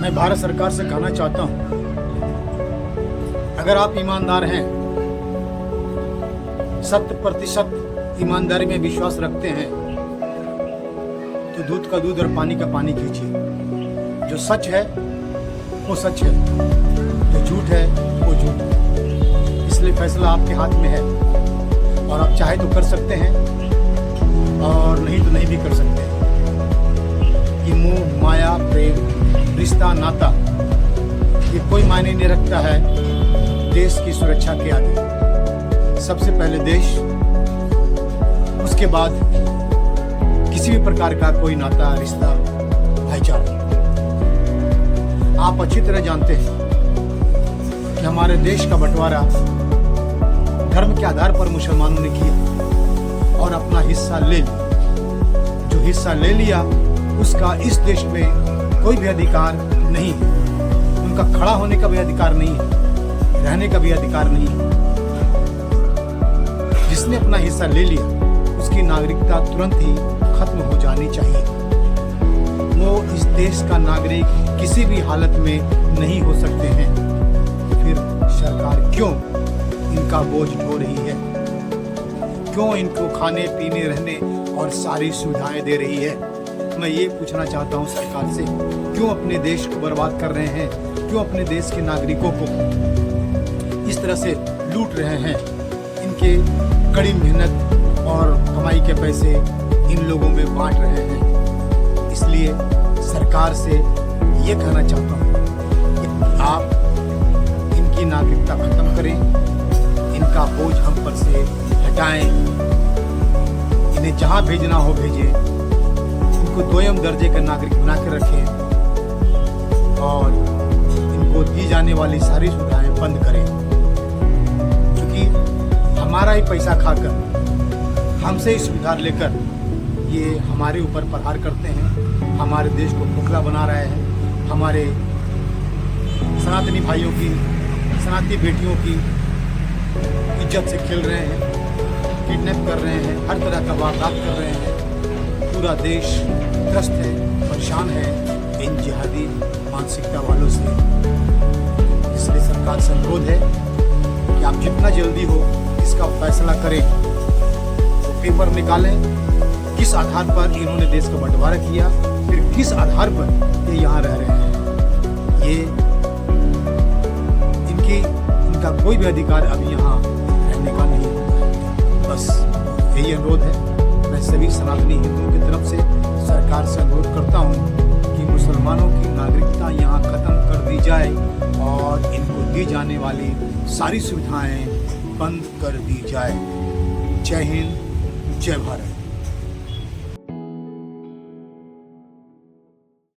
मैं भारत सरकार से कहना चाहता हूं, अगर आप ईमानदार हैं, 100% ईमानदारी में विश्वास रखते हैं, तो दूध का दूध और पानी का पानी कीजिए। जो सच है वो सच है, जो झूठ है वो झूठ है। इसलिए फैसला आपके हाथ में है, और आप चाहे तो कर सकते हैं और नहीं तो नहीं भी कर सकते। कि मोह माया प्रेम रिश्ता नाता ये कोई मायने नहीं रखता है देश की सुरक्षा के आगे। सबसे पहले देश, उसके बाद किसी भी प्रकार का कोई नाता रिश्ता भाईचारा। आप अच्छी तरह जानते हैं कि हमारे देश का बंटवारा धर्म के आधार पर मुसलमानों ने किया और अपना हिस्सा ले लिया। जो हिस्सा ले लिया उसका इस देश में कोई भी अधिकार नहीं है। उनका खड़ा होने का भी अधिकार नहीं है, रहने का भी अधिकार नहीं है। जिसने अपना हिस्सा ले लिया उसकी नागरिकता तुरंत ही खत्म हो जानी चाहिए। वो इस देश का नागरिक किसी भी हालत में नहीं हो सकते हैं। तो फिर सरकार क्यों इनका बोझ ढो रही है? क्यों इनको खाने पीने रहने और सारी सुविधाएं दे रही है? मैं ये पूछना चाहता हूँ सरकार से, क्यों अपने देश को बर्बाद कर रहे हैं? क्यों अपने देश के नागरिकों को इस तरह से लूट रहे हैं? इनके कड़ी मेहनत और कमाई के पैसे इन लोगों में बांट रहे हैं। इसलिए सरकार से ये कहना चाहता हूँ कि आप इनकी नागरिकता खत्म करें, इनका बोझ हम पर से हटाएं, इन्हें जहाँ भेजना हो भेजें, इनको दोयम दर्जे का नागरिक बना के रखें और इनको दी जाने वाली सारी सुविधाएं बंद करें। क्योंकि हमारा ही पैसा खाकर, हमसे ही सुविधा लेकर ये हमारे ऊपर प्रहार करते हैं, हमारे देश को खोखला बना रहे हैं, हमारे सनातनी भाइयों की, सनातनी बेटियों की इज्जत से खेल रहे हैं, किडनैप कर रहे हैं, हर तरह का वारदात कर रहे हैं। पूरा देश त्रस्त है, परेशान है इन जिहादी मानसिकता वालों से। इसलिए सरकार से अनुरोध है कि आप जितना जल्दी हो इसका फैसला करें। तो पेपर निकालें, किस आधार पर इन्होंने देश का बंटवारा किया, फिर किस आधार पर ये यहाँ रह रहे हैं। ये इनका कोई भी अधिकार अभी यहाँ रहने का नहीं है। बस यही अनुरोध है। मैं सभी सनातनी हिंदुओं की तरफ से सरकार से अनुरोध करता हूँ कि मुसलमानों की नागरिकता यहाँ खत्म कर दी जाए और इनको दी जाने वाली सारी सुविधाएं बंद कर दी जाए। जय हिंद, जय भारत।